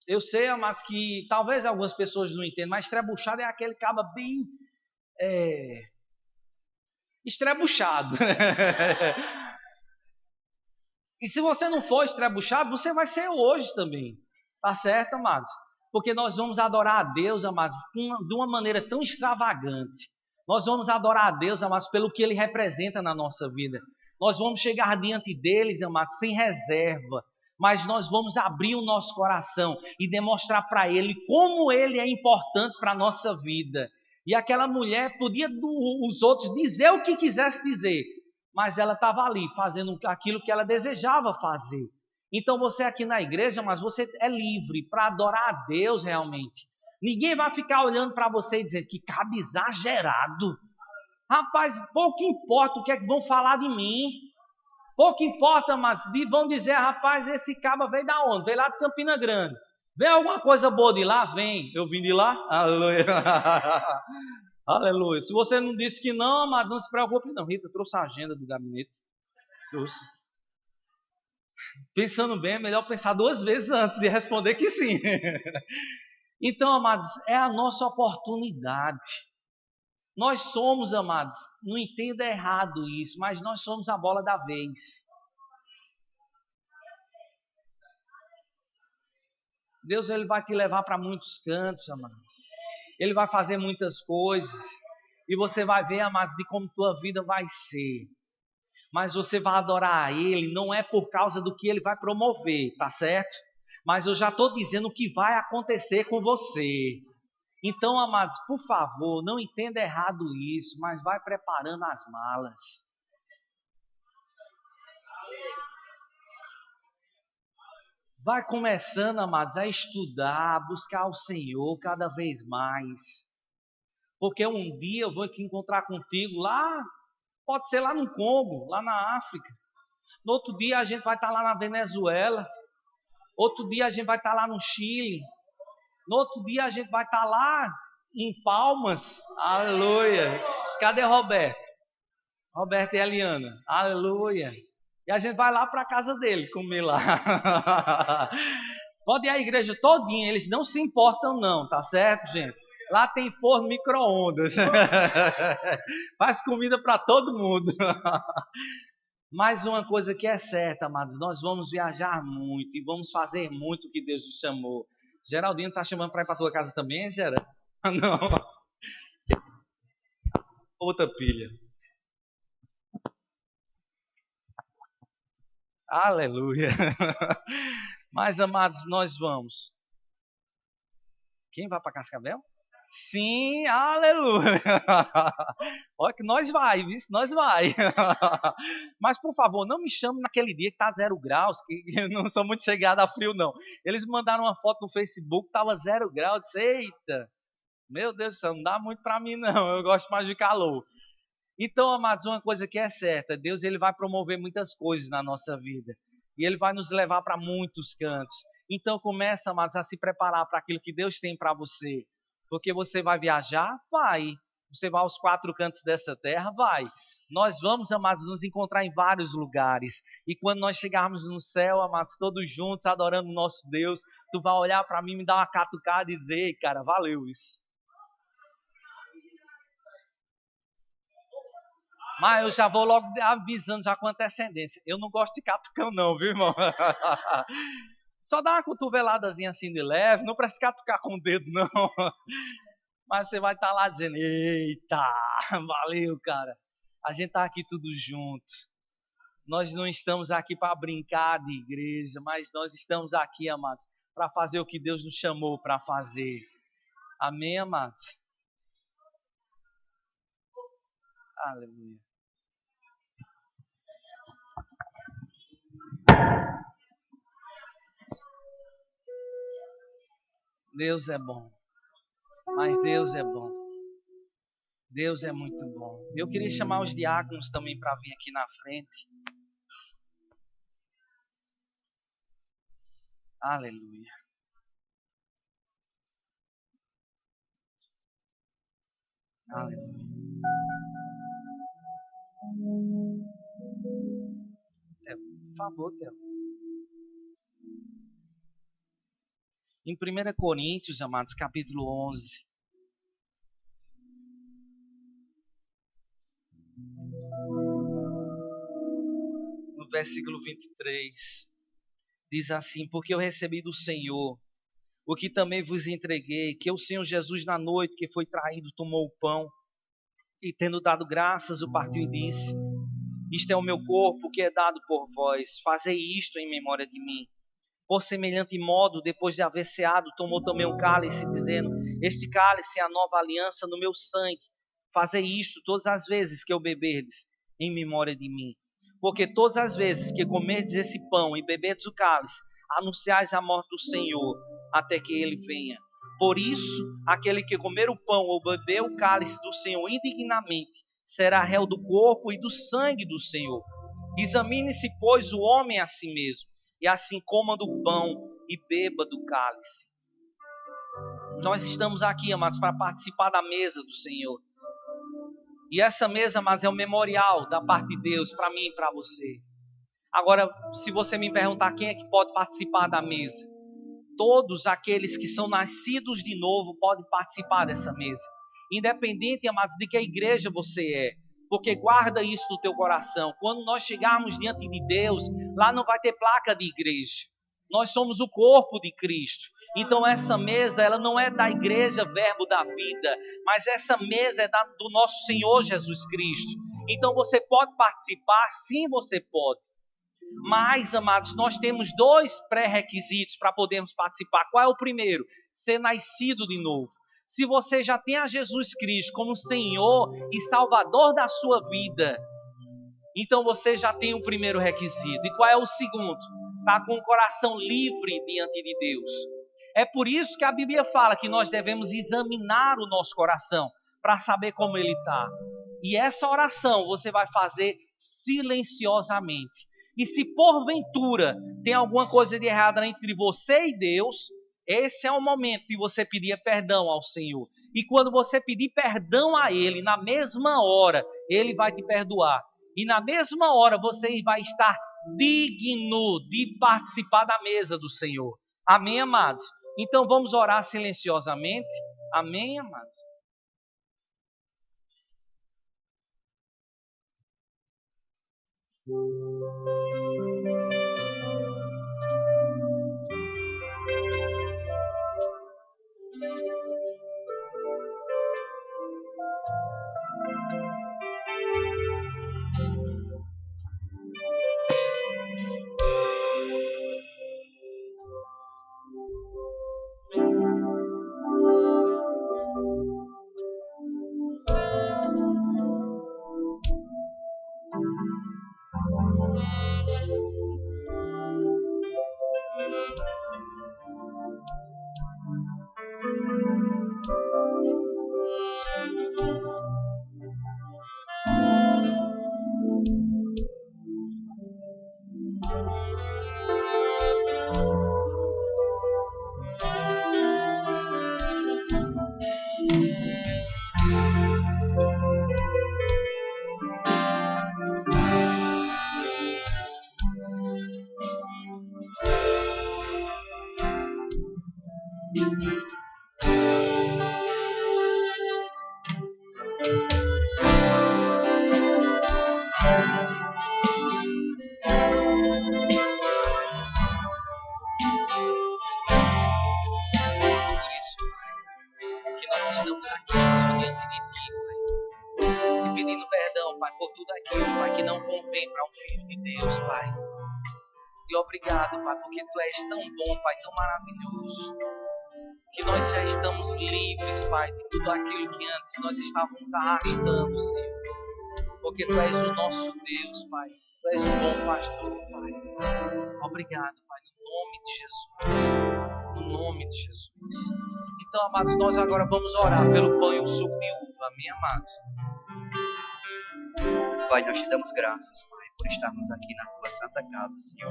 eu sei, amados, que talvez algumas pessoas não entendam, mas estrebuchado é aquele cara bem estrebuchado. E se você não for estrebuchado, você vai ser hoje também. Tá certo, amados? Porque nós vamos adorar a Deus, amados, de uma maneira tão extravagante. Nós vamos adorar a Deus, amados, pelo que Ele representa na nossa vida. Nós vamos chegar diante deles, amados, sem reserva. Mas nós vamos abrir o nosso coração e demonstrar para Ele como Ele é importante para a nossa vida. E aquela mulher podia os outros dizer o que quisesse dizer, mas ela estava ali fazendo aquilo que ela desejava fazer. Então você aqui na igreja, mas você é livre para adorar a Deus realmente. Ninguém vai ficar olhando para você e dizendo que cabe exagerado. Rapaz, pouco importa o que é que vão falar de mim. Pouco importa, mas vão dizer: rapaz, esse caba veio da onde? Veio lá de Campina Grande. Vem alguma coisa boa de lá? Vem. Eu vim de lá? Aleluia. Aleluia. Se você não disse que não, amado, não se preocupe não. Rita trouxe a agenda do gabinete. Trouxe. Pensando bem, é melhor pensar 2 vezes antes de responder que sim. Então, amados, é a nossa oportunidade. Nós somos, amados, não entenda errado isso, mas nós somos a bola da vez. Deus, Ele vai te levar para muitos cantos, amados. Ele vai fazer muitas coisas. E você vai ver, amados, de como tua vida vai ser. Mas você vai adorar a Ele, não é por causa do que Ele vai promover, tá certo? Mas eu já estou dizendo o que vai acontecer com você. Então, amados, por favor, não entenda errado isso, mas vai preparando as malas. Vai começando, amados, a estudar, a buscar o Senhor cada vez mais. Porque um dia eu vou aqui encontrar contigo lá, pode ser lá no Congo, lá na África. No outro dia a gente vai estar lá na Venezuela. Outro dia a gente vai estar lá no Chile. No outro dia a gente vai estar lá em Palmas. Aleluia. Cadê Roberto? Roberto e Eliana. Aleluia. E a gente vai lá para a casa dele comer lá. Pode ir à igreja todinha, eles não se importam não, tá certo, gente? Lá tem forno micro-ondas. Faz comida para todo mundo. Mas uma coisa que é certa, amados, nós vamos viajar muito e vamos fazer muito o que Deus nos chamou. Geraldinho tá chamando para ir para tua casa também, Gera? Não. Outra pilha. Aleluia. Mas, amados, nós vamos. Quem vai para Cascavel? Sim, aleluia. Olha que nós vai, viu? Nós vai. Mas, por favor, não me chame naquele dia que tá 0 graus, que eu não sou muito chegado a frio, não. Eles me mandaram uma foto no Facebook, tava 0 graus. Eu disse, eita, meu Deus do céu, não dá muito para mim, não. Eu gosto mais de calor. Então, amados, uma coisa que é certa, Deus ele vai promover muitas coisas na nossa vida. E Ele vai nos levar para muitos cantos. Então, começa, amados, a se preparar para aquilo que Deus tem para você. Porque você vai viajar? Vai. Você vai aos 4 cantos dessa terra? Vai. Nós vamos, amados, nos encontrar em vários lugares. E quando nós chegarmos no céu, amados, todos juntos, adorando o nosso Deus, tu vai olhar para mim, me dar uma catucada e dizer, ei, cara, valeu isso. Mas eu já vou logo avisando já com antecedência. Eu não gosto de catucão não, viu, irmão? Só dá uma cotoveladazinha assim de leve, não precisa catucar com o dedo, não. Mas você vai estar lá dizendo, eita, valeu, cara. A gente está aqui tudo junto. Nós não estamos aqui para brincar de igreja, mas nós estamos aqui, amados, para fazer o que Deus nos chamou para fazer. Amém, amados? Aleluia. Deus é bom. Mas Deus é bom. Deus é muito bom. Eu queria chamar os diáconos também para vir aqui na frente. Aleluia. Aleluia. Por favor, Theo. Em 1 Coríntios, amados, capítulo 11. No versículo 23. Diz assim, porque eu recebi do Senhor o que também vos entreguei, que o Senhor Jesus na noite que foi traído tomou o pão e tendo dado graças o partiu e disse, isto é o meu corpo que é dado por vós, fazei isto em memória de mim. Por semelhante modo, depois de haver ceado, tomou também um cálice, dizendo, este cálice é a nova aliança no meu sangue, fazei isto todas as vezes que eu beberdes em memória de mim. Porque todas as vezes que comerdes esse pão e beberdes o cálice, anunciais a morte do Senhor, até que Ele venha. Por isso, aquele que comer o pão ou beber o cálice do Senhor indignamente, será réu do corpo e do sangue do Senhor. Examine-se, pois, o homem a si mesmo, e assim coma do pão e beba do cálice. Nós estamos aqui, amados, para participar da mesa do Senhor. E essa mesa, amados, é um memorial da parte de Deus para mim e para você. Agora, se você me perguntar quem é que pode participar da mesa, todos aqueles que são nascidos de novo podem participar dessa mesa. Independente, amados, de que igreja você é. Porque guarda isso no teu coração. Quando nós chegarmos diante de Deus, lá não vai ter placa de igreja. Nós somos o corpo de Cristo. Então essa mesa, ela não é da igreja Verbo da Vida, mas essa mesa é do nosso Senhor Jesus Cristo. Então você pode participar? Sim, você pode. Mas, amados, nós temos 2 pré-requisitos para podermos participar. Qual é o primeiro? Ser nascido de novo. Se você já tem a Jesus Cristo como Senhor e Salvador da sua vida, então você já tem o primeiro requisito. E qual é o segundo? Está com o coração livre diante de Deus. É por isso que a Bíblia fala que nós devemos examinar o nosso coração para saber como ele está. E essa oração você vai fazer silenciosamente. E se porventura tem alguma coisa de errada entre você e Deus, Esse é o momento de você pedir perdão ao Senhor. E quando você pedir perdão a Ele, na mesma hora, Ele vai te perdoar. E na mesma hora você vai estar digno de participar da mesa do Senhor. Amém, amados? Então vamos orar silenciosamente. Amém, amados? E obrigado, Pai, porque Tu és tão bom, Pai, tão maravilhoso. Que nós já estamos livres, Pai, de tudo aquilo que antes nós estávamos arrastando, Senhor. Porque Tu és o nosso Deus, Pai. Tu és o bom pastor, Pai. Obrigado, Pai, no nome de Jesus. No nome de Jesus. Então, amados, nós agora vamos orar pelo pão e o suco de uva. Amém, amados? Pai, nós te damos graças, Pai, por estarmos aqui na Tua Santa Casa, Senhor.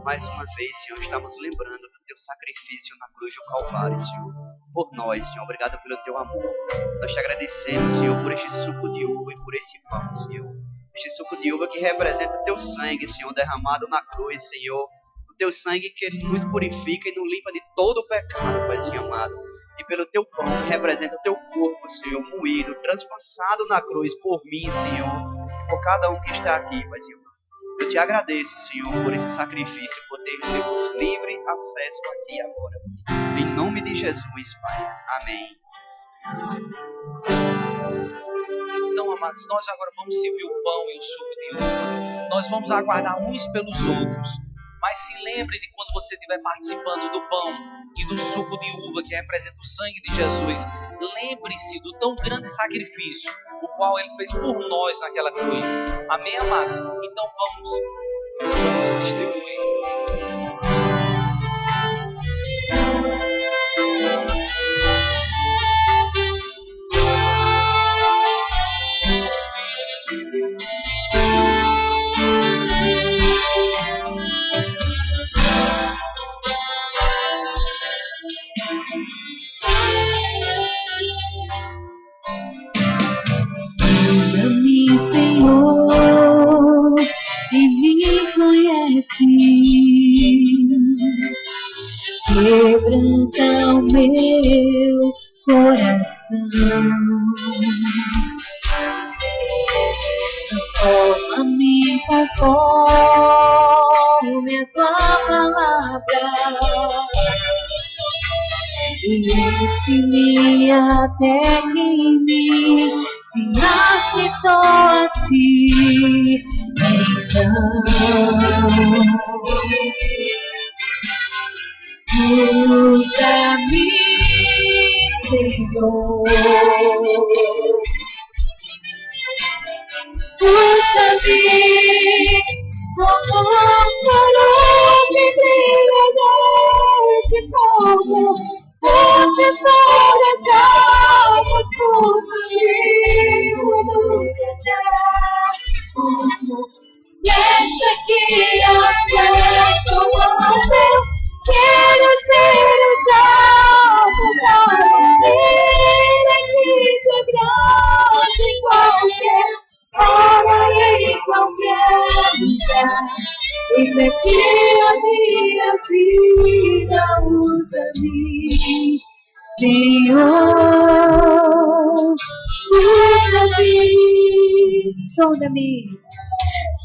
Mais uma vez, Senhor, estamos lembrando do Teu sacrifício na cruz do Calvário, Senhor. Por nós, Senhor, obrigado pelo Teu amor. Nós te agradecemos, Senhor, por este suco de uva e por esse pão, Senhor. Este suco de uva que representa Teu sangue, Senhor, derramado na cruz, Senhor. O Teu sangue que Ele nos purifica e nos limpa de todo o pecado, Paizinho amado. E pelo Teu pão que representa o Teu corpo, Senhor, moído, transpassado na cruz por mim, Senhor. Por cada um que está aqui, Paizinho. Eu te agradeço, Senhor, por esse sacrifício, por termos livre acesso a Ti agora. Em nome de Jesus, Pai. Amém. Então, amados, nós agora vamos servir o pão e o suco de uva. Nós vamos aguardar uns pelos outros. Mas se lembre de quando você estiver participando do pão e do suco de uva, que representa o sangue de Jesus. Lembre-se do tão grande sacrifício, o qual Ele fez por nós naquela cruz. Amém, amados? Então vamos distribuir. Quebranta o meu coração, transforma-me conforme a Tua palavra, enche-me até que em mim se nasce só a Ti. Então usa-me, Senhor, usa-me como farol que brilha nesse fogo, onde foregramos por Ti. Deixa que acerto o meu. Quero ser usado. é que a minha vida usa-me, Senhor, sonda-me,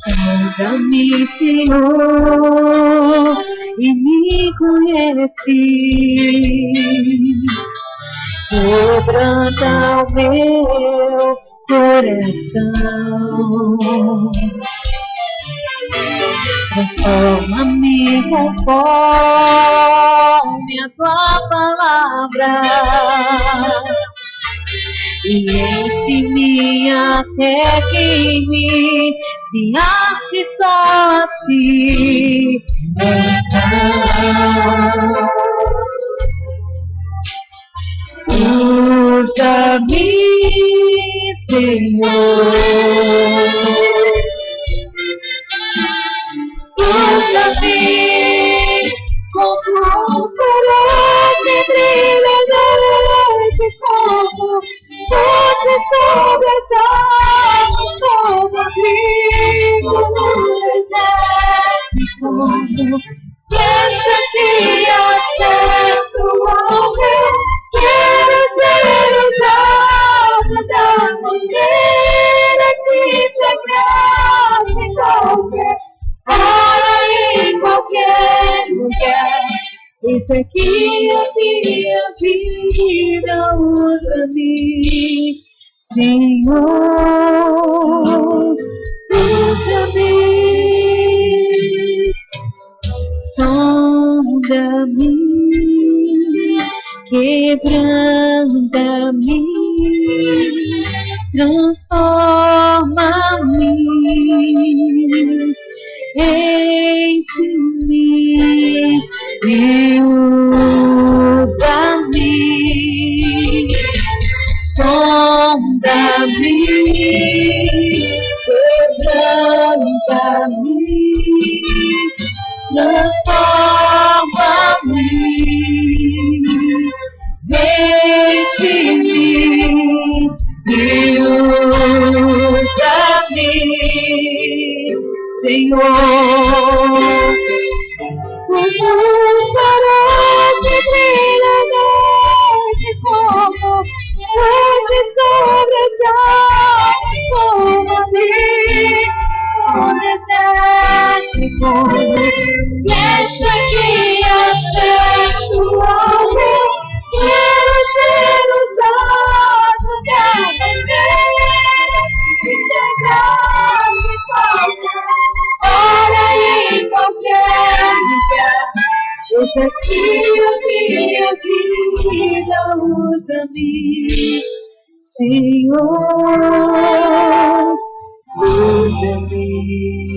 sonda-me, Senhor, e me conhece, quebranta o meu coração, transforma-me conforme a tua palavra e enche-me até que em mim se ache só a ti. Usa-me, Senhor, usa-me como um farol que brilha nesse fogo, pode sobressair como abrigo no deserto. Deixa que acendo ao meu, quero ser usado da maneira que te agrade qualquer hora e em qualquer lugar. Isso aqui é minha vida, usa-me, Senhor, usa-me, sonda-me, quebranta-me, transforma-me, enche-me e usa-me, sonda-me, quebranta-me, transforma-me, enche-me e usa-me, Senhor. Como um farol que brilha nesse fogo, pode sobressair como abrigo no deserto. Deixa que acesso ao meu, quero ser usado da maneira que te agrade qualquer hora e em qualquer lugar. Usa aqui a minha vida, usa-me, Senhor, usa-me.